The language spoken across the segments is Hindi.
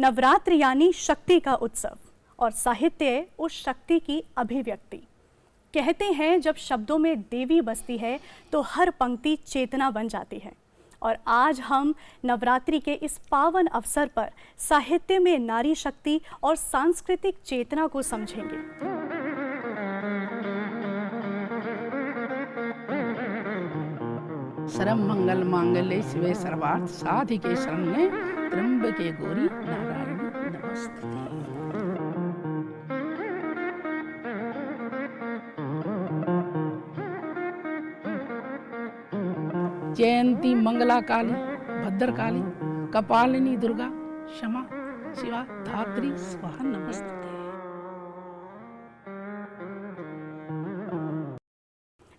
नवरात्र यानी शक्ति का उत्सव और साहित्य उस शक्ति की अभिव्यक्ति। कहते हैं जब शब्दों में देवी बसती है तो हर पंक्ति चेतना बन जाती है। और आज हम नवरात्रि के इस पावन अवसर पर साहित्य में नारी शक्ति और सांस्कृतिक चेतना को समझेंगे। सर्व मंगल मांगल्ये शिवे सर्वार्थ साधिके शरण्ये त्र्यंबके गौरी नारायणी नमस्ते। जयंती मंगला काली भद्रकाली कपालिनी दुर्गा क्षमा शिवा धात्री स्वाहा नमस्ते।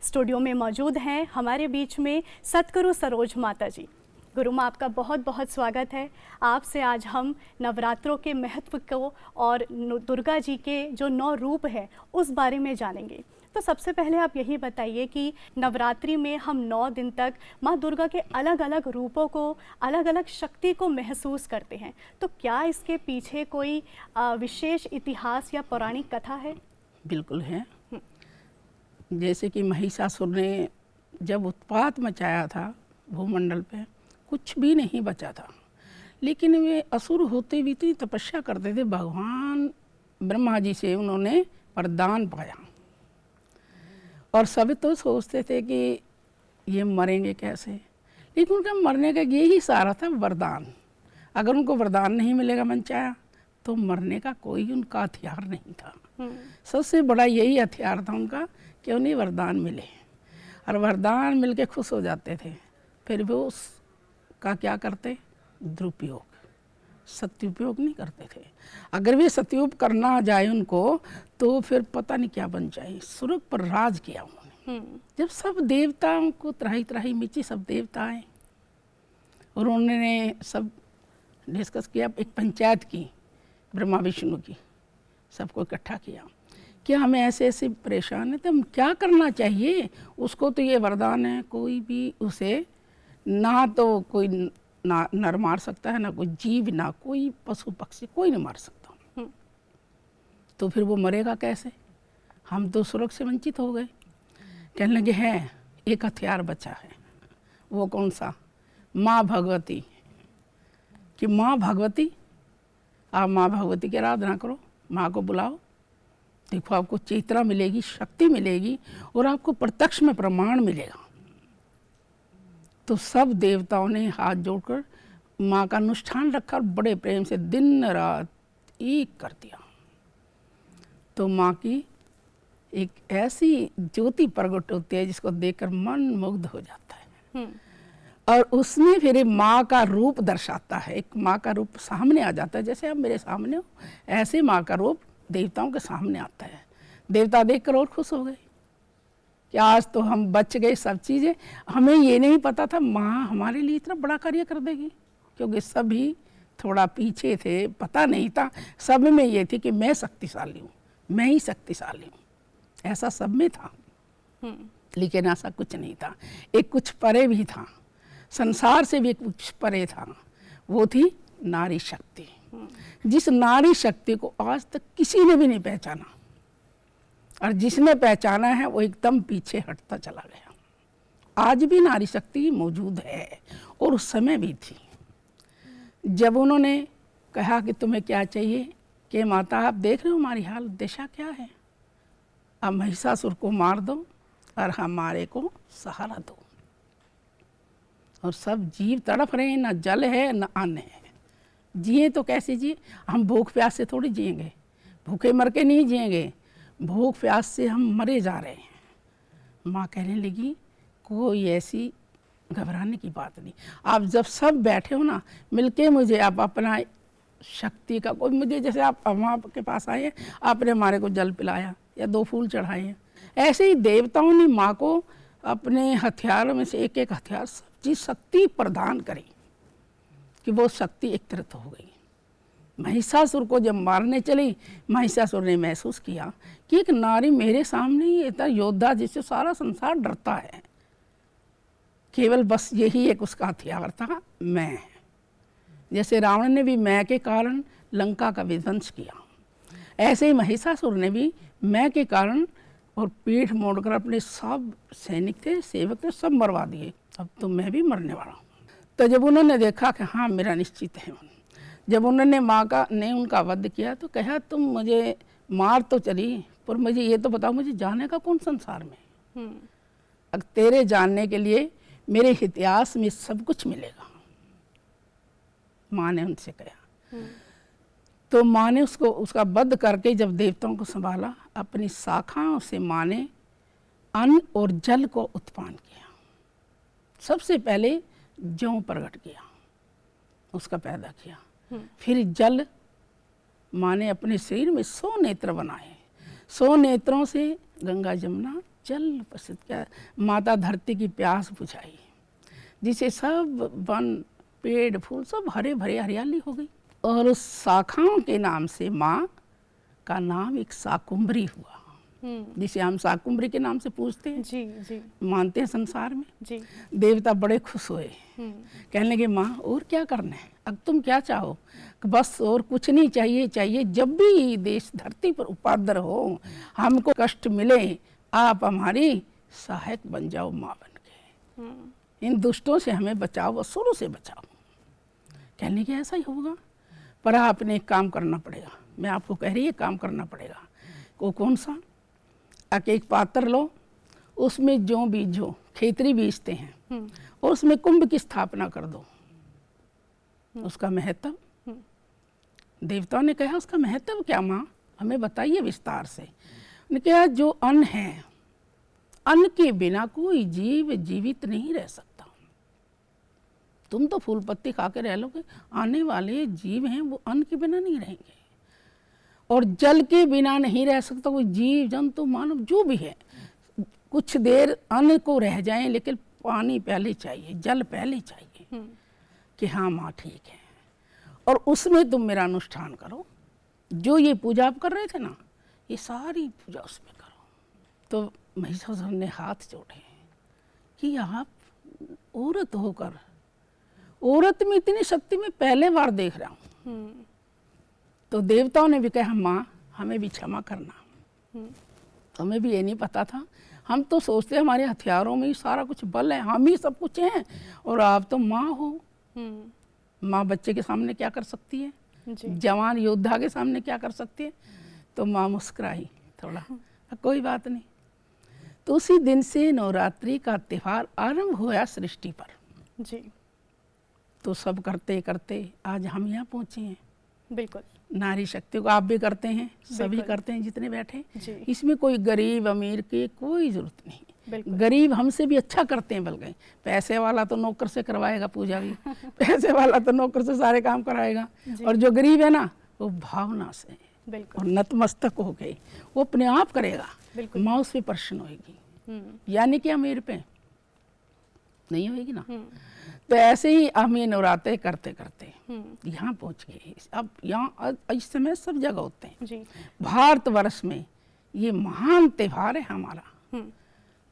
स्टूडियो में मौजूद हैं हमारे बीच में सतगुरु सरोज माता जी। गुरु माँ, आपका बहुत बहुत स्वागत है। आपसे आज हम नवरात्रों के महत्व को और दुर्गा जी के जो 9 रूप हैं उस बारे में जानेंगे। तो सबसे पहले आप यही बताइए कि नवरात्रि में हम 9 दिन तक माँ दुर्गा के अलग अलग रूपों को, अलग अलग शक्ति को महसूस करते हैं, तो क्या इसके पीछे कोई विशेष इतिहास या पौराणिक कथा है? बिल्कुल है। जैसे कि महिषासुर ने जब उत्पात मचाया था भूमंडल पे, कुछ भी नहीं बचा था, लेकिन वे असुर होते भी इतनी तपस्या करते थे। भगवान ब्रह्मा जी से उन्होंने वरदान पाया और सब तो सोचते थे कि ये मरेंगे कैसे, लेकिन उनका मरने का यही सारा था, वरदान। अगर उनको वरदान नहीं मिलेगा मन चाहा तो मरने का कोई उनका हथियार नहीं था। सबसे बड़ा यही हथियार था उनका कि उन्हें वरदान मिले, और वरदान मिल के खुश हो जाते थे। फिर वो उसका क्या करते? दुरुपयोग, सत्युपयोग नहीं करते थे। अगर वे सत्युपयोग करना जाए उनको तो फिर पता नहीं क्या बन जाए। स्वर्ग पर राज किया उन्होंने। जब सब देवताओं को त्राही त्राही मिची, सब देवता आए और उन्होंने सब डिस्कस किया, एक पंचायत की ब्रह्मा विष्णु की, सबको इकट्ठा किया कि हमें ऐसे ऐसे परेशान है, तो हम क्या करना चाहिए। उसको तो ये वरदान है, कोई भी उसे ना तो कोई ना नर मार सकता है, ना कोई जीव, ना कोई पशु पक्षी, कोई नहीं मार सकता। तो फिर वो मरेगा कैसे? हम तो स्वर्ग से वंचित हो गए। कहने लगे है एक हथियार बचा है। वो कौन सा? माँ भगवती। कि माँ भगवती, आप माँ भगवती की आराधना करो, माँ को बुलाओ, देखो आपको चेतना मिलेगी, शक्ति मिलेगी और आपको प्रत्यक्ष में प्रमाण मिलेगा। तो सब देवताओं ने हाथ जोड़कर माँ का अनुष्ठान रखा और बड़े प्रेम से दिन रात एक कर दिया। तो माँ की एक ऐसी ज्योति प्रकट होती है जिसको देखकर मन मुग्ध हो जाता है। और उसमें फिर माँ का रूप दर्शाता है। एक माँ का रूप सामने आ जाता है, जैसे आप मेरे सामने हो, ऐसे माँ का रूप देवताओं के सामने आता है। देवता देखकर और खुश हो गए कि आज तो हम बच गए सब चीज़ें। हमें ये नहीं पता था माँ हमारे लिए इतना बड़ा कार्य कर देगी, क्योंकि सभी थोड़ा पीछे थे, पता नहीं था। सब में ये थी कि मैं शक्तिशाली हूँ, मैं ही शक्तिशाली हूँ, ऐसा सब में था। लेकिन ऐसा कुछ नहीं था। एक कुछ परे भी था, संसार से भी कुछ परे था। वो थी नारी शक्ति। जिस नारी शक्ति को आज तक किसी ने भी नहीं पहचाना, और जिसने पहचाना है वो एकदम पीछे हटता चला गया। आज भी नारी शक्ति मौजूद है और उस समय भी थी। जब उन्होंने कहा कि तुम्हें क्या चाहिए, कि माता आप देख रहे हो हमारी हाल दशा क्या है, अब महिषासुर को मार दो और हमारे को सहारा दो। और सब जीव तड़प रहे हैं, ना जल है ना अन्न है। जिए तो कैसे जिए? हम भूख प्यास से थोड़ी जिएंगे, भूखे मर के नहीं जिएंगे, भूख प्यास से हम मरे जा रहे हैं। माँ कहने लगी कोई ऐसी घबराने की बात नहीं। आप जब सब बैठे हो ना मिलके, मुझे आप अपना शक्ति का कोई, मुझे जैसे आप माँ के पास आए, आपने हमारे को जल पिलाया या 2 फूल चढ़ाए हैं, ऐसे ही देवताओं ने माँ को अपने हथियारों में से एक एक हथियार जी शक्ति प्रदान करी कि वो शक्ति एकत्रित हो गई। महिषासुर को जब मारने चली, महिषासुर ने महसूस किया कि एक नारी मेरे सामने ही इतना योद्धा जिससे सारा संसार डरता है, केवल बस यही एक उसका हथियार था, मैं। जैसे रावण ने भी मैं के कारण लंका का विध्वंस किया, ऐसे ही महिषासुर ने भी मैं के कारण और पीठ मोड़कर अपने सब सैनिक थे, सेवक थे, सब मरवा दिए। अब तो मैं भी मरने वाला हूँ। तो जब उन्होंने देखा कि हाँ मेरा निश्चित है, जब उन्होंने माँ का ने उनका वध किया तो कहा तुम मुझे मार तो चली, पर मुझे ये तो बताओ मुझे जाने का कौन संसार में। अब तेरे जानने के लिए मेरे इतिहास में सब कुछ मिलेगा, माँ ने उनसे कहा। तो माँ ने उसका वध करके जब देवताओं को संभाला, अपनी शाखाओं से माँ ने अन्न और जल को उत्पन्न किया। सबसे पहले जौ प्रकट किया, उसका पैदा किया। फिर जल माँ ने अपने शरीर में 100 नेत्र बनाए, 100 नेत्रों से गंगा जमुना जल प्रसिद्ध किया। माता धरती की प्यास बुझाई, जिसे सब वन पेड़ फूल सब हरे भरे हरियाली हो गई। और उस शाखाओं के नाम से माँ का नाम एक शाकुंभरी हुआ, जिसे हम शाकुंभरी के नाम से पूछते हैं, जी जी मानते हैं संसार में। जी। देवता बड़े खुश हुए, कहने लगे माँ और क्या करना है, अब तुम क्या चाहो। बस और कुछ नहीं चाहिए, जब भी देश धरती पर उपद्रव हो, हमको कष्ट मिले, आप हमारी सहायक बन जाओ माँ बन के, इन दुष्टों से हमें बचाओ, असुरों से बचाओ। कहने लगे ऐसा ही होगा, पर आपने एक काम करना पड़ेगा, मैं आपको कह रही है काम करना पड़ेगा। वो कौन सा, एक पात्र लो, उसमें जो बीजो खेतरी बीजते हैं और उसमें कुंभ की स्थापना कर दो। उसका महत्व, देवताओं ने कहा उसका महत्व क्या माँ, हमें बताइए विस्तार से। उन्होंने कहा जो अन्न है, अन्न के बिना कोई जीव जीवित नहीं रह सकता। तुम तो फूल पत्ती खा के रह लोगे, आने वाले जीव हैं वो अन्न के बिना नहीं रहेंगे। और जल के बिना नहीं रह सकता कोई जीव जंतु मानव जो भी है। कुछ देर अन्न को रह जाएं, लेकिन पानी पहले चाहिए, जल पहले चाहिए कि हाँ माँ ठीक है। और उसमें तुम मेरा अनुष्ठान करो, जो ये पूजा आप कर रहे थे ना, ये सारी पूजा उसमें करो। तो महिषासुर ने हाथ जोड़े कि आप औरत होकर, औरत में इतनी शक्ति में पहले बार देख रहा हूँ। तो देवताओं ने भी कहा माँ हमें भी क्षमा करना, हमें भी ये नहीं पता था, हम तो सोचते हमारे हथियारों में ही सारा कुछ बल है, हम ही सब कुछ हैं, और आप तो माँ हो। माँ बच्चे के सामने क्या कर सकती है, जवान योद्धा के सामने क्या कर सकती है। तो माँ मुस्कुराई थोड़ा, कोई बात नहीं। तो उसी दिन से नवरात्रि का त्योहार आरंभ हुआ सृष्टि पर जी। तो सब करते करते आज हम यहाँ पहुँचे हैं। बिल्कुल, नारी शक्ति को आप भी करते हैं, सभी करते हैं जितने बैठे। इसमें कोई गरीब अमीर की कोई जरूरत नहीं। गरीब हमसे भी अच्छा करते हैं, बल्कि पैसे वाला तो नौकर से करवाएगा पूजा भी पैसे वाला तो नौकर से सारे काम कराएगा, और जो गरीब है ना वो भावना से और नतमस्तक हो गई वो अपने आप करेगा। माँ उस पर प्रसन्न होगी, यानी कि अमीर पे नहीं होगी ना। तो ऐसे ही हम ये नवरात्रे करते करते यहाँ पहुँच गए। अब यहाँ इस समय सब जगह होते हैं जी। भारतवर्ष में ये महान त्योहार है हमारा,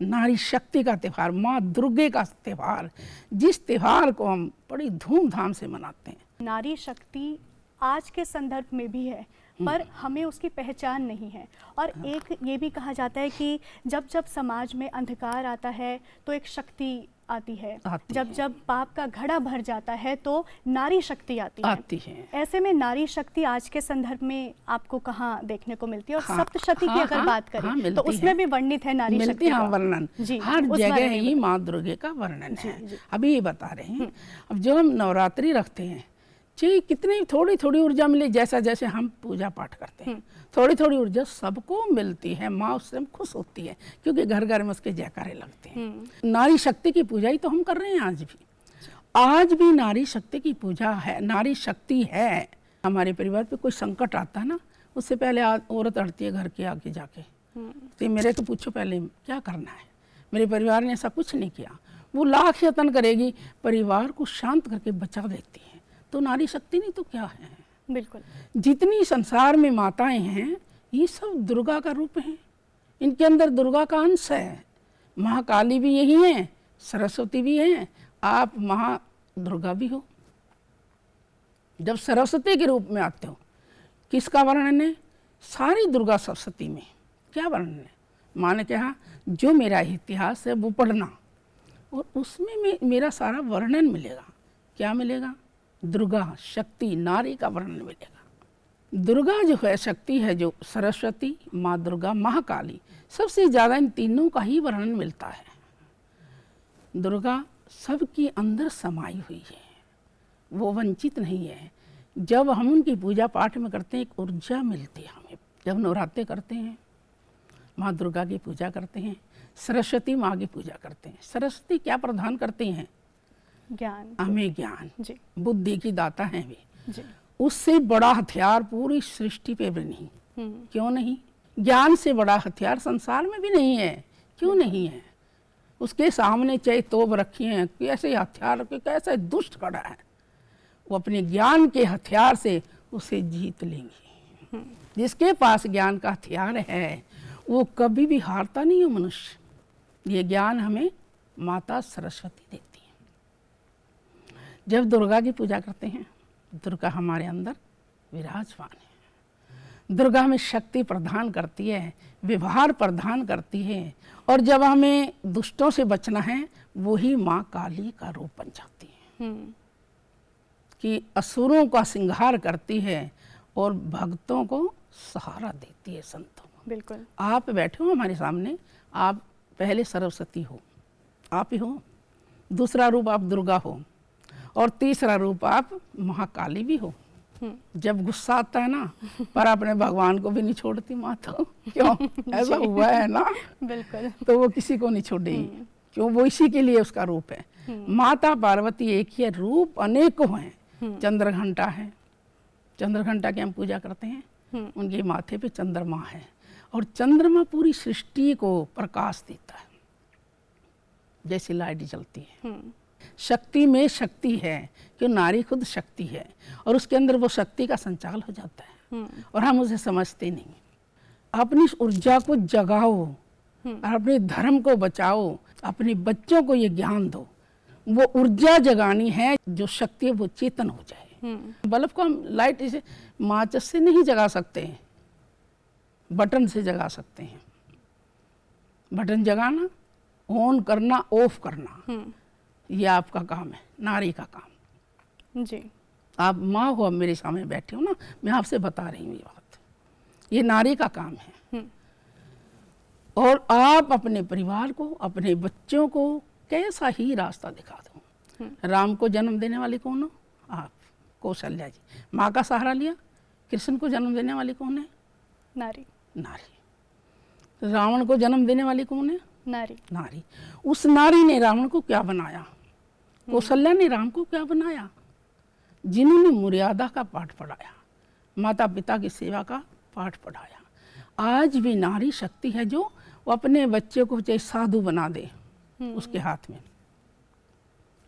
नारी शक्ति का त्योहार, माँ दुर्गे का त्योहार, जिस त्योहार को हम बड़ी धूमधाम से मनाते हैं। नारी शक्ति आज के संदर्भ में भी है, पर हमें उसकी पहचान नहीं है। और एक ये भी कहा जाता है कि जब जब समाज में अंधकार आता है तो एक शक्ति आती है, जब पाप का घड़ा भर जाता है तो नारी शक्ति आती है। ऐसे में नारी शक्ति आज के संदर्भ में आपको कहाँ देखने को मिलती है? और सप्तशती की अगर बात करें तो उसमें भी वर्णित है नारी शक्ति का वर्णन, हर जगह ही माँ दुर्गे का वर्णन है। अभी ये बता रहे हैं, अब जो हम नवरात्रि रखते हैं, चाहे कितनी थोड़ी थोड़ी ऊर्जा मिले, जैसा जैसे हम पूजा पाठ करते हैं थोड़ी थोड़ी ऊर्जा सबको मिलती है, माँ उससे हम खुश होती है, क्योंकि घर घर में उसके जयकारे लगते हैं। नारी शक्ति की पूजा ही तो हम कर रहे हैं आज भी नारी शक्ति की पूजा है, नारी शक्ति है। हमारे परिवार पे कोई संकट आता है ना, उससे पहले औरत अड़ती है घर के आगे जाके, तो मेरे तो पूछो पहले क्या करना है। मेरे परिवार ने ऐसा कुछ नहीं किया, वो लाख यत्न करेगी, परिवार को शांत करके बचा देती है। तो नारी शक्ति नहीं तो क्या है। बिल्कुल, जितनी संसार में माताएं हैं ये सब दुर्गा का रूप हैं, इनके अंदर दुर्गा का अंश है। महाकाली भी यही है, सरस्वती भी है, आप महा दुर्गा भी हो। जब सरस्वती के रूप में आते हो, किसका वर्णन है? सारी दुर्गा सप्तशती में क्या वर्णन है? माँ ने कहा जो मेरा इतिहास है वो पढ़ना, और उसमें मेरा सारा वर्णन मिलेगा। क्या मिलेगा? दुर्गा शक्ति नारी का वर्णन मिलेगा। दुर्गा जो है शक्ति है, जो सरस्वती, माँ दुर्गा, महाकाली, सबसे ज़्यादा इन तीनों का ही वर्णन मिलता है। दुर्गा सबके अंदर समाई हुई है, वो वंचित नहीं है। जब हम उनकी पूजा पाठ में करते हैं एक ऊर्जा मिलती है हमें। जब नवरात्रे करते हैं माँ दुर्गा की पूजा करते हैं, सरस्वती माँ की पूजा करते हैं। सरस्वती क्या प्रदान करती हैं? ज्ञान, हमें ज्ञान, जी, बुद्धि की दाता हैं वे। जी, उससे बड़ा हथियार पूरी सृष्टि पे भी नहीं। क्यों नहीं? ज्ञान से बड़ा हथियार संसार में भी नहीं है। क्यों नहीं है? उसके सामने चाहे तोप रखी हैं, कैसे हथियार के कैसे दुष्ट खड़ा है, वो अपने ज्ञान के हथियार से उसे जीत लेंगे। जिसके पास ज्ञान का हथियार है वो कभी भी हारता नहीं है मनुष्य। ये ज्ञान हमें माता सरस्वती देती है। जब दुर्गा की पूजा करते हैं, दुर्गा हमारे अंदर विराजमान है। दुर्गा हमें शक्ति प्रदान करती है, व्यवहार प्रदान करती है, और जब हमें दुष्टों से बचना है वही माँ काली का रूप बन जाती है कि असुरों का श्रृंगार करती है और भक्तों को सहारा देती है, संतों को। बिल्कुल। आप बैठे हो हमारे सामने, आप पहले सरस्वती हो, आप ही हो, दूसरा रूप आप दुर्गा हो, और तीसरा रूप आप महाकाली भी हो। जब गुस्सा आता है ना, पर अपने भगवान को भी नहीं छोड़ती माँ तो। क्यों? ऐसा हुआ है ना। बिल्कुल। तो वो किसी को नहीं छोड़ेगी, क्यों? वो इसी के लिए उसका रूप है। माता पार्वती एक ही है, रूप अनेकों हैं। चंद्रघंटा है, चंद्रघंटा की हम पूजा करते हैं, उनके माथे पे चंद्रमा है, और चंद्रमा पूरी सृष्टि को प्रकाश देता है, जैसे लाइट जलती है। शक्ति में शक्ति है, क्यों? नारी खुद शक्ति है, और उसके अंदर वो शक्ति का संचार हो जाता है, और हम उसे समझते नहीं। अपनी ऊर्जा को जगाओ और अपने धर्म को बचाओ, अपने बच्चों को ये ज्ञान दो। वो ऊर्जा जगानी है, जो शक्ति है वो चेतन हो जाए। बल्ब को हम लाइट इसे माचिस से नहीं जगा सकते हैं, बटन से जगा सकते हैं। बटन जगाना, ऑन करना, ऑफ करना, ये आपका काम है, नारी का काम। जी। आप माँ हो, अब मेरे सामने बैठे हो ना, मैं आपसे बता रही हूँ ये बात, ये नारी का काम है। और आप अपने परिवार को, अपने बच्चों को कैसा ही रास्ता दिखा दो। राम को जन्म देने वाली कौन हो? आप, कौशल्या जी। माँ का सहारा लिया, कृष्ण को जन्म देने वाली कौन है? नारी। नारी। रावण को जन्म देने वाली कौन है? नारी। नारी। उस नारी ने रावण को क्या बनाया? कौशल्या ने राम को क्या बनाया? जिन्होंने मर्यादा का पाठ पढ़ाया, माता पिता की सेवा का पाठ पढ़ाया। आज भी नारी शक्ति है जो वो अपने बच्चे को चाहे साधु बना दे उसके हाथ में,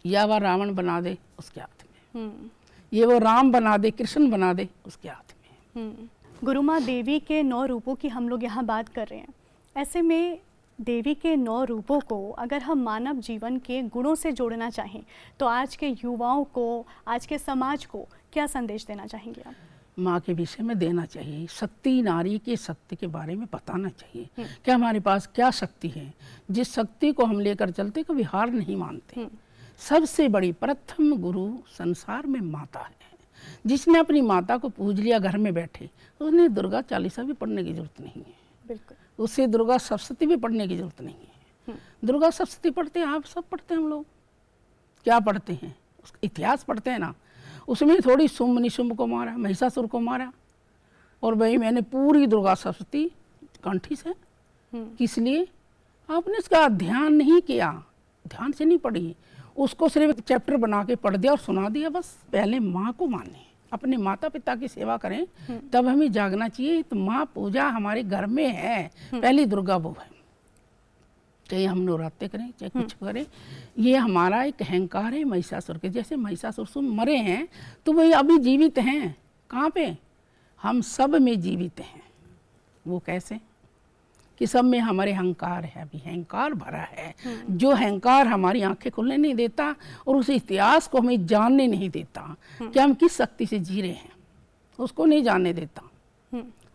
या वह रावण बना दे उसके हाथ में, ये वो राम बना दे, कृष्ण बना दे उसके हाथ में। गुरु माँ देवी के 9 रूपों की हम लोग यहाँ बात कर रहे हैं। ऐसे में देवी के 9 रूपों को अगर हम मानव जीवन के गुणों से जोड़ना चाहें तो आज के युवाओं को, आज के समाज को क्या संदेश देना चाहेंगे आप? माँ के विषय में देना चाहिए, शक्ति, नारी के शक्ति के बारे में बताना चाहिए कि हमारे पास क्या शक्ति है, जिस शक्ति को हम लेकर चलते कभी हार नहीं मानते। सबसे बड़ी प्रथम गुरु संसार में माता है। जिसने अपनी माता को पूज लिया घर में बैठे, उसने दुर्गा चालीसा भी पढ़ने की जरूरत नहीं है। बिल्कुल। उससे दुर्गा सप्तशती भी पढ़ने की जरूरत नहीं है। दुर्गा सप्तशती पढ़ते हैं, आप सब पढ़ते हैं, हम लोग क्या पढ़ते हैं? उसका इतिहास पढ़ते हैं ना। उसमें थोड़ी शुंभ निशुंभ को मारा, महिषासुर को मारा, और भाई मैंने पूरी दुर्गा सप्तशती कंठी से। किस लिए? आपने इसका ध्यान नहीं किया, ध्यान से नहीं पढ़ी, उसको सिर्फ एक चैप्टर बना के पढ़ दिया और सुना दिया बस। पहले माँ को माने, अपने माता पिता की सेवा करें, तब हमें जागना चाहिए। तो माँ पूजा हमारे घर में है, पहली दुर्गा वो है। चाहे हम नवरात्रे करें, चाहे कुछ करें, ये हमारा एक अहंकार है महिषासुर के। जैसे महिषासुर मरे हैं तो वही अभी जीवित हैं। कहाँ पे? हम सब में जीवित हैं। वो कैसे? कि सब में हमारे अहंकार है, अभी अहंकार भरा है, जो अहंकार हमारी आंखें खुलने नहीं देता और उस इतिहास को हमें जानने नहीं देता कि हम किस शक्ति से जी रहे हैं, उसको नहीं जानने देता।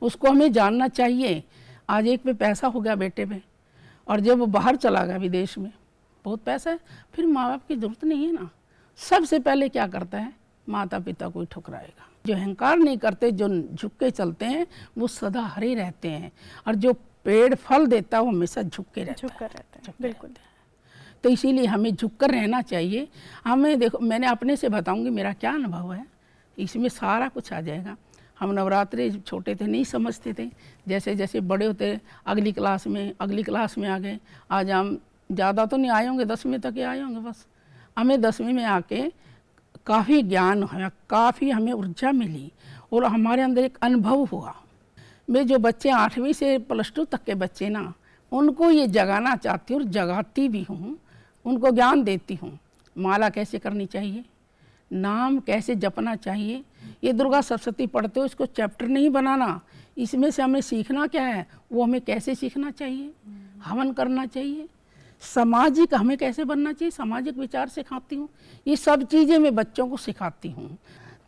उसको हमें जानना चाहिए। आज एक पे पैसा हो गया बेटे पे, और जब वो बाहर चला गया विदेश में, बहुत पैसा है, फिर माँ बाप की जरूरत नहीं है ना। सबसे पहले क्या करता है, माता पिता को ही ठुकराएगा। जो अहंकार नहीं करते, जो झुक के चलते हैं, वो सदा हरे रहते हैं, और जो पेड़ फल देता है वो हमेशा झुक के रहता है। बिल्कुल। तो इसीलिए हमें झुक कर रहना चाहिए। हमें देखो, मैंने अपने से बताऊंगी मेरा क्या अनुभव है, इसमें सारा कुछ आ जाएगा। हम नवरात्रि छोटे थे, नहीं समझते थे, जैसे जैसे बड़े होते अगली क्लास में आ गए। आज हम ज़्यादा तो नहीं आए होंगे, 10वीं तक ही आए होंगे बस। हमें 10वीं में आके काफ़ी ज्ञान हुआ, काफ़ी हमें ऊर्जा मिली, और हमारे अंदर एक अनुभव हुआ। मैं जो बच्चे 8वीं से +2 तक के बच्चे ना, उनको ये जगाना चाहती हूँ और जगाती भी हूँ, उनको ज्ञान देती हूँ। माला कैसे करनी चाहिए, नाम कैसे जपना चाहिए। ये दुर्गा सप्तशती पढ़ते हो, इसको चैप्टर नहीं बनाना, इसमें से हमें सीखना क्या है, वो हमें कैसे सीखना चाहिए, हवन करना चाहिए, सामाजिक हमें कैसे बनना चाहिए, सामाजिक विचार सिखाती हूँ। ये सब चीज़ें मैं बच्चों को सिखाती हूँ।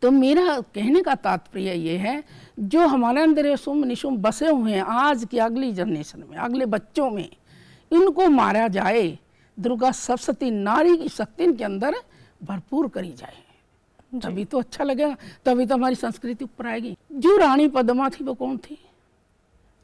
तो मेरा कहने का तात्पर्य ये है, जो हमारे अंदर ये शुभ निशुभ बसे हुए हैं, आज की अगली जनरेशन में, अगले बच्चों में, इनको मारा जाए। दुर्गा सप्तशती नारी की शक्ति इनके अंदर भरपूर करी जाए, तभी तो अच्छा लगेगा, तभी तो हमारी संस्कृति ऊपर आएगी। जो रानी पद्मा थी वो कौन थी?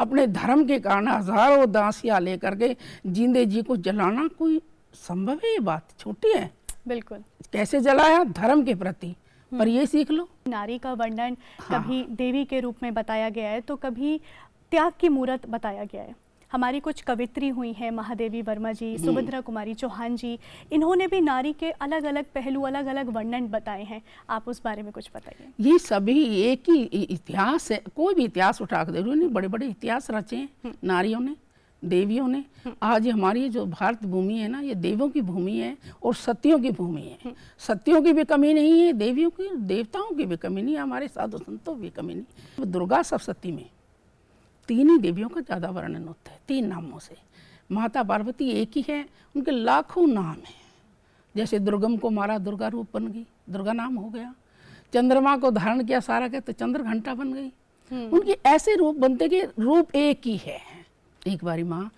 अपने धर्म के कारण हजारों दासियां लेकर के जिंदे जी को जलाना कोई संभव है? ये बात छोटी है? बिल्कुल। कैसे जलाया? धर्म के प्रति। पर ये सीख लो, नारी का वर्णन कभी देवी के रूप में बताया गया है, तो कभी त्याग की मूर्त बताया गया है। हमारी कुछ कवित्री हुई हैं, महादेवी वर्मा जी, सुभद्रा कुमारी चौहान जी, इन्होंने भी नारी के अलग अलग पहलू, अलग अलग वर्णन बताए हैं। आप उस बारे में कुछ बताइए। ये सभी एक ही इतिहास है, कोई भी इतिहास उठा कर देखो, नहीं बड़े बड़े इतिहास रचे हैं नारियों ने, देवियों ने। आज हमारी जो भारत भूमि है ना, ये देवों की भूमि है और सतियों की भूमि है। सतियों की भी कमी नहीं है, देवियों की, देवताओं की भी कमी नहीं है, हमारे साधु संतों की भी कमी नहीं। दुर्गा सप्तशती में 3 ही देवियों का ज़्यादा वर्णन होता है, 3 नामों से। माता पार्वती एक ही है, उनके लाखों नाम हैं। जैसे दुर्गम को मारा, दुर्गा रूप बन गई, दुर्गा नाम हो गया। चंद्रमा को धारण किया सारा के, तो चंद्र घंटा बन गई। उनके ऐसे रूप बनते कि रूप एक ही है। एक बारी माँ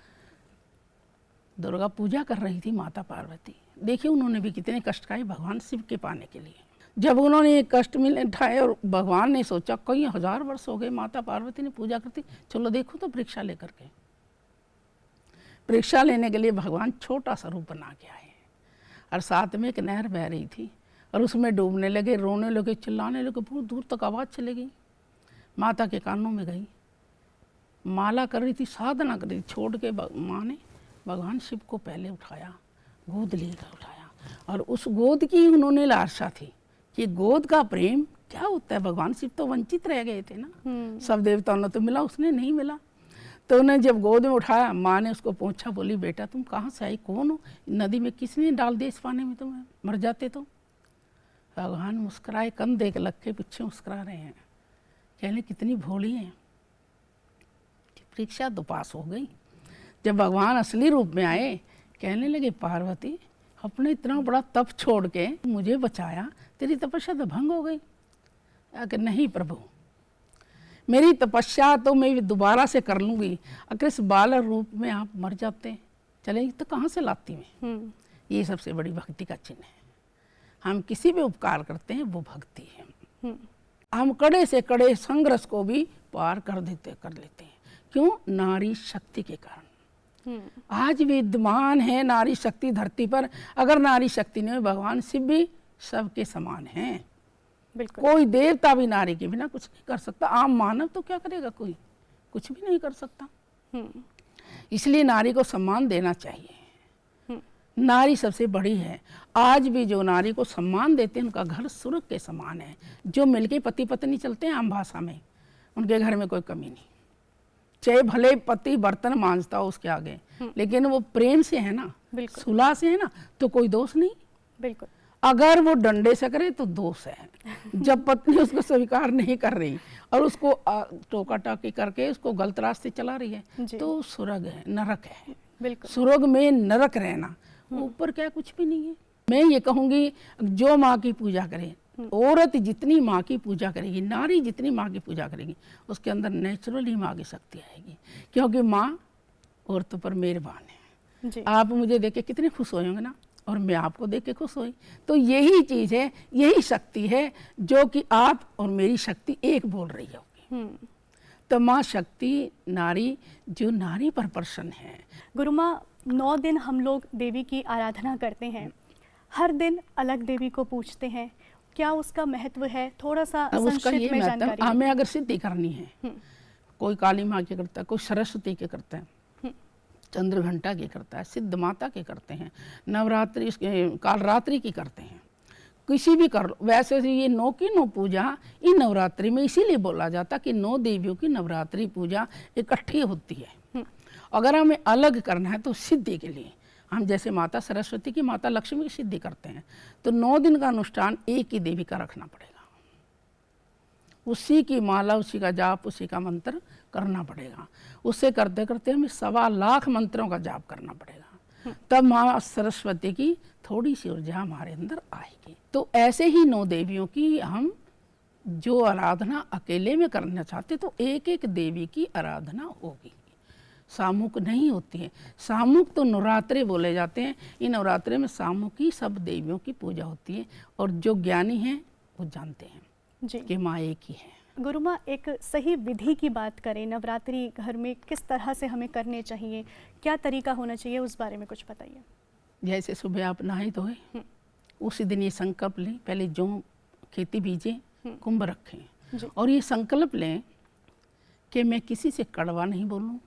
दुर्गा पूजा कर रही थी, माता पार्वती, देखिए उन्होंने भी कितने कष्ट खाए भगवान शिव के पाने के लिए। जब उन्होंने ये कष्ट मिले उठाए, और भगवान ने सोचा कई 1000 वर्ष हो गए माता पार्वती ने पूजा करती, चलो देखो तो परीक्षा लेकर के। परीक्षा लेने के लिए भगवान छोटा सा रूप बना के आए, और साथ में एक नहर बह रही थी, और उसमें डूबने लगे, रोने लगे, चिल्लाने लगे, बहुत दूर तक आवाज़ चली गई। माता के कानों में गई, माला कर रही थी, साधना कर रही थी, छोड़ के माँ ने भगवान शिव को पहले उठाया, गोद लेकर उठाया, और उस गोद की उन्होंने लालसा थी कि गोद का प्रेम क्या होता है। भगवान शिव तो वंचित रह गए थे ना, सब देवताओं ने तो मिला, उसने नहीं मिला। तो उन्हें जब गोद में उठाया, माँ ने उसको पूछा, बोली बेटा तुम कहाँ से आई, कौन हो, नदी में किसने डाल दिया इस पानी में, तुम्हें मर जाते तो। भगवान मुस्कुराए, कंधे के लग के पीछे मुस्कुरा रहे हैं, कहने कितनी भोली है। परीक्षा तो पास हो गई। जब भगवान असली रूप में आए, कहने लगे पार्वती अपने इतना बड़ा तप छोड़ के मुझे बचाया, तेरी तपस्या तो भंग हो गई। अगर नहीं प्रभु, मेरी तपस्या तो मैं दोबारा से कर लूँगी, अगर इस बाल रूप में आप मर जाते चले तो कहाँ से लाती मैं। ये सबसे बड़ी भक्ति का चिन्ह है। हम किसी भी उपकार करते हैं वो भक्ति है। हम कड़े से कड़े संघर्ष को भी पार कर लेते हैं। क्यों? नारी शक्ति के कारण। आज विद्यमान है नारी शक्ति धरती पर। अगर नारी शक्ति नहीं, भगवान शिव भी सबके समान हैं। कोई देवता भी नारी के बिना कुछ नहीं कर सकता। आम मानव तो क्या करेगा, कोई कुछ भी नहीं कर सकता। इसलिए नारी को सम्मान देना चाहिए। नारी सबसे बड़ी है। आज भी जो नारी को सम्मान देते हैं उनका घर स्वर्ग के समान है। जो मिलके पति पत्नी चलते हैं आम भाषा में, उनके घर में कोई कमी नहीं। चाहे भले पति बर्तन मांजता हो उसके आगे, लेकिन वो प्रेम से है ना, सुलह से है ना, तो कोई दोष नहीं। बिल्कुल। अगर वो डंडे से करे तो दोष है। जब पत्नी उसको स्वीकार नहीं कर रही और उसको टोका टाकी करके उसको गलत रास्ते चला रही है तो सुरग है, नरक है। बिल्कुल। सुरग में नरक रहना, ऊपर क्या कुछ भी नहीं है। मैं ये कहूँगी जो माँ की पूजा करे, औरत जितनी माँ की पूजा करेगी, नारी जितनी माँ की पूजा करेगी, उसके अंदर नेचुरली माँ की शक्ति आएगी, क्योंकि माँ औरतों पर मेहरबान है जी। आप मुझे देख के कितने खुश होंगे ना, और मैं आपको देख के खुश हुई। तो यही चीज़ है, यही शक्ति है जो कि आप और मेरी शक्ति एक बोल रही होगी। तो माँ शक्ति नारी, जो नारी पर प्रसन्न है। गुरु माँ, 9 दिन हम लोग देवी की आराधना करते हैं, हर दिन अलग देवी को पूछते हैं, क्या उसका महत्व है? थोड़ा सा संक्षिप्त में जानकारी। हमें अगर सिद्धि करनी है, कोई काली माँ की करता है, कोई सरस्वती के करता है, चंद्रघंटा की करता है, सिद्ध माता के करते हैं, नवरात्रि कालरात्रि की करते हैं, किसी भी कर लो। वैसे ये 9 की 9 पूजा इन नवरात्रि में इसीलिए बोला जाता कि 9 देवियों की नवरात्रि पूजा इकट्ठी होती है। अगर हमें अलग करना है तो सिद्धि के लिए हम जैसे माता सरस्वती की, माता लक्ष्मी की सिद्धि करते हैं, तो 9 दिन का अनुष्ठान एक ही देवी का रखना पड़ेगा, उसी की माला, उसी का जाप, उसी का मंत्र करना पड़ेगा। उससे करते करते हमें 1.25 लाख मंत्रों का जाप करना पड़ेगा, तब माँ सरस्वती की थोड़ी सी ऊर्जा हमारे अंदर आएगी। तो ऐसे ही 9 देवियों की हम जो आराधना अकेले में करना चाहते तो एक एक देवी की आराधना होगी, सामूहिक नहीं होती है। सामूहिक तो नवरात्रे बोले जाते हैं, इन नवरात्रे में सामूहिक ही सब देवियों की पूजा होती है, और जो ज्ञानी हैं वो जानते हैं जी कि माँ एक ही है। गुरु माँ, एक सही विधि की बात करें, नवरात्रि घर में किस तरह से हमें करने चाहिए, क्या तरीका होना चाहिए, उस बारे में कुछ बताइए। जैसे सुबह आप नहाए धोए, उसी दिन ये संकल्प लें, पहले जो खेती बीजे कुंभ रखें, और ये संकल्प लें कि मैं किसी से कड़वा नहीं बोलूं,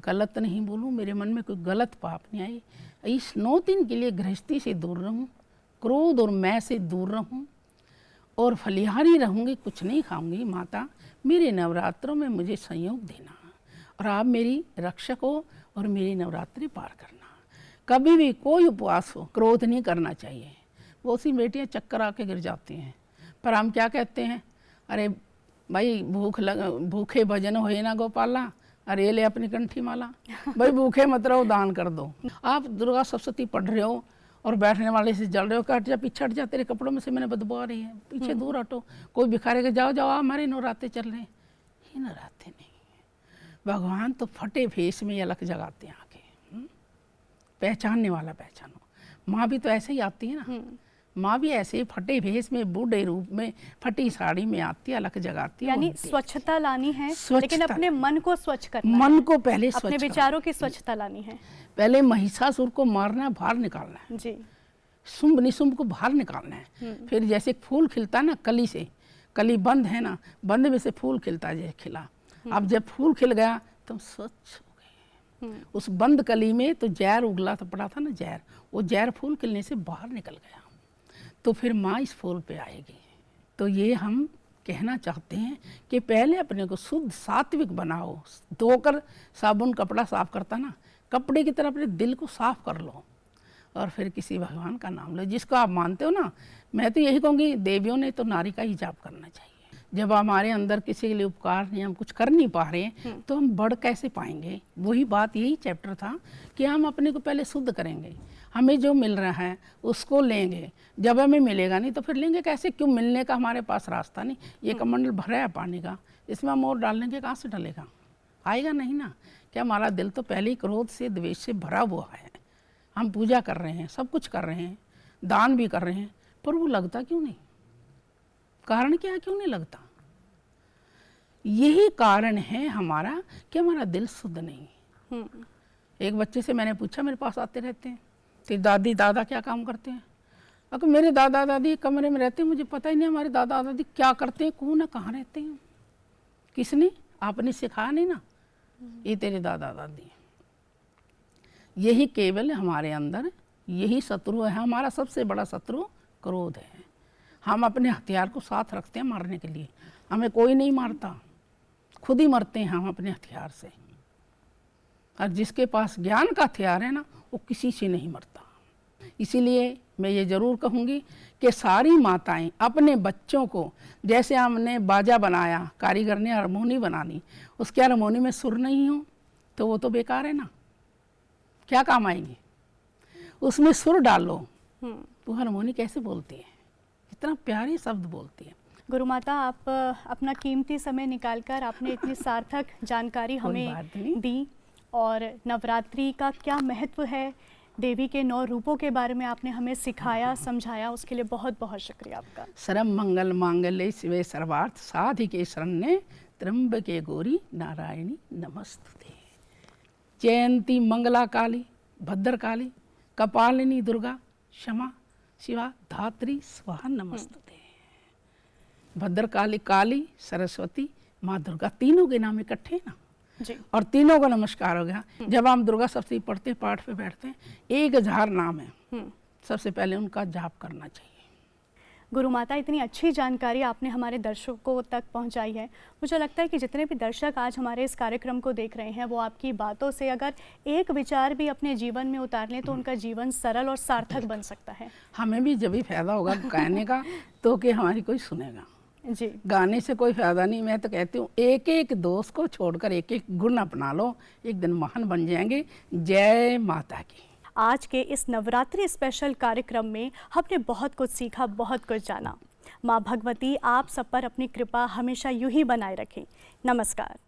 गलत नहीं बोलूं, मेरे मन में कोई गलत पाप नहीं आए। इस 9 दिन के लिए गृहस्थी से दूर रहूं, क्रोध और मैं से दूर रहूं, और फलिहारी रहूंगी, कुछ नहीं खाऊंगी। माता मेरे नवरात्रों में मुझे संयोग देना, और आप मेरी रक्षक हो और मेरी नवरात्रि पार करना। कभी भी कोई उपवास हो, क्रोध नहीं करना चाहिए। बहुत सी बेटियां चक्कर आके गिर जाती हैं, पर हम क्या कहते हैं, अरे भाई भूखे भजन होए ना गोपाला, अरे ले अपनी कंठी माला, भाई भूखे मत रहो, दान कर दो। आप दुर्गा सप्तशती पढ़ रहे हो और बैठने वाले से जल रहे हो, कट जा, पीछे हट जा, तेरे कपड़ों में से मैंने बदबू आ रही है, पीछे दूर हटो। कोई भिखारी के जाओ जाओ, हमारे नवरात्रे चल रहे हैं, ये नवरात्रे नहीं है। भगवान तो फटे फेस में अलग जगाते हैं आके, पहचानने वाला पहचानो। माँ भी तो ऐसे ही आती है ना, माँ भी ऐसे फटे भेस में, बूढ़े रूप में, फटी साड़ी में आती है, अलग जगाती है। यानी स्वच्छता लानी है, लेकिन अपने मन को स्वच्छ करना, मन को पहले स्वच्छ, अपने विचारों की स्वच्छता लानी है। पहले महिषासुर को मारना है, बाहर निकालना है जी, शुंभ निशुंभ को बाहर निकालना है। फिर जैसे फूल खिलता है ना, कली से, कली बंद है ना, बंद में से फूल खिलता है, जैसे खिला। अब जब फूल खिल गया तो स्वच्छ हो गए। उस बंद कली में तो जहर उगला था, पड़ा था ना जहर, वो जहर फूल खिलने से बाहर निकल गया, तो फिर माँ इस फूल पे आएगी। तो ये हम कहना चाहते हैं कि पहले अपने को शुद्ध सात्विक बनाओ। धोकर साबुन कपड़ा साफ करता ना, कपड़े की तरह अपने दिल को साफ कर लो, और फिर किसी भगवान का नाम लो जिसको आप मानते हो ना। मैं तो यही कहूँगी, देवियों ने तो नारी का ही जाप करना चाहिए। जब हमारे अंदर किसी के लिए उपकार नहीं, हम कुछ कर नहीं पा रहे हैं, तो हम बढ़ कैसे पाएंगे। वही बात, यही चैप्टर था कि हम अपने को पहले शुद्ध करेंगे, हमें जो मिल रहा है उसको लेंगे। जब हमें मिलेगा नहीं तो फिर लेंगे कैसे, क्यों मिलने का हमारे पास रास्ता नहीं। ये कमंडल भरा है पानी का, इसमें हम और डालने के कहाँ से डलेगा, आएगा नहीं ना। क्या हमारा दिल तो पहले ही क्रोध से, द्वेष से भरा हुआ है। हम पूजा कर रहे हैं, सब कुछ कर रहे हैं, दान भी कर रहे हैं, पर वो लगता क्यों नहीं, कारण क्या है, क्यों नहीं लगता। यही कारण है हमारा कि हमारा दिल शुद्ध नहीं। एक बच्चे से मैंने पूछा, मेरे पास आते रहते हैं, तेरी दादी दादा क्या काम करते हैं। अगर मेरे दादा दादी कमरे में रहते हैं, मुझे पता ही नहीं हमारे दादा दादी क्या करते हैं, कौन है, कहाँ रहते हैं, किसने, आपने सिखाया नहीं ना, ये तेरे दादा दादी। यही केवल हमारे अंदर, यही शत्रु है, हमारा सबसे बड़ा शत्रु क्रोध है। हम अपने हथियार को साथ रखते हैं मारने के लिए, हमें कोई नहीं मारता, खुद ही मरते हैं हम अपने हथियार से। और जिसके पास ज्ञान का हथियार है ना, वो किसी से नहीं मरता। इसीलिए मैं ये ज़रूर कहूँगी कि सारी माताएं अपने बच्चों को, जैसे हमने बाजा बनाया, कारीगर ने हारमोनी बना ली, उसके हारमोनी में सुर नहीं हो तो वो तो बेकार है ना, क्या काम आएगी। उसमें सुर डालो तो हारमोनी कैसे बोलती है, इतना प्यारे शब्द बोलती है। गुरु माता, आप अपना कीमती समय निकालकर आपने इतनी सार्थक जानकारी हमें दी और नवरात्रि का क्या महत्व है, देवी के 9 रूपों के बारे में आपने हमें सिखाया, समझाया, उसके लिए बहुत बहुत शुक्रिया आपका। सर्व मंगल मांगल्ये शिवे सर्वार्थ साधिके शरण्ये त्र्यंबके गौरी नारायणी नमस्तुते। जयंती मंगला काली भद्रकाली कपालिनी दुर्गा क्षमा शिवा धात्री स्वाहा नमस्तुते। भद्रकाली, काली, सरस्वती, माँ दुर्गा, तीनों के नाम इकट्ठे ना जी, और तीनों को नमस्कार हो गया। जब हम दुर्गा सप्तशती पढ़ते पाठ पे बैठते हैं, 1000 नाम है, सबसे पहले उनका जाप करना चाहिए। गुरु माता, इतनी अच्छी जानकारी आपने हमारे दर्शकों तक पहुंचाई है। मुझे लगता है कि जितने भी दर्शक आज हमारे इस कार्यक्रम को देख रहे हैं, वो आपकी बातों से अगर एक विचार भी अपने जीवन में उतार लें तो उनका जीवन सरल और सार्थक बन सकता है। हमें भी जब भी फायदा होगा कहने का तो कि हमारी कोई सुनेगा जी, गाने से कोई फायदा नहीं। मैं तो कहती हूँ एक एक दोष को छोड़कर एक एक गुण अपना लो, एक दिन महान बन जाएंगे। जय माता की। आज के इस नवरात्रि स्पेशल कार्यक्रम में हमने बहुत कुछ सीखा, बहुत कुछ जाना। माँ भगवती आप सब पर अपनी कृपा हमेशा यूं ही बनाए रखें। नमस्कार।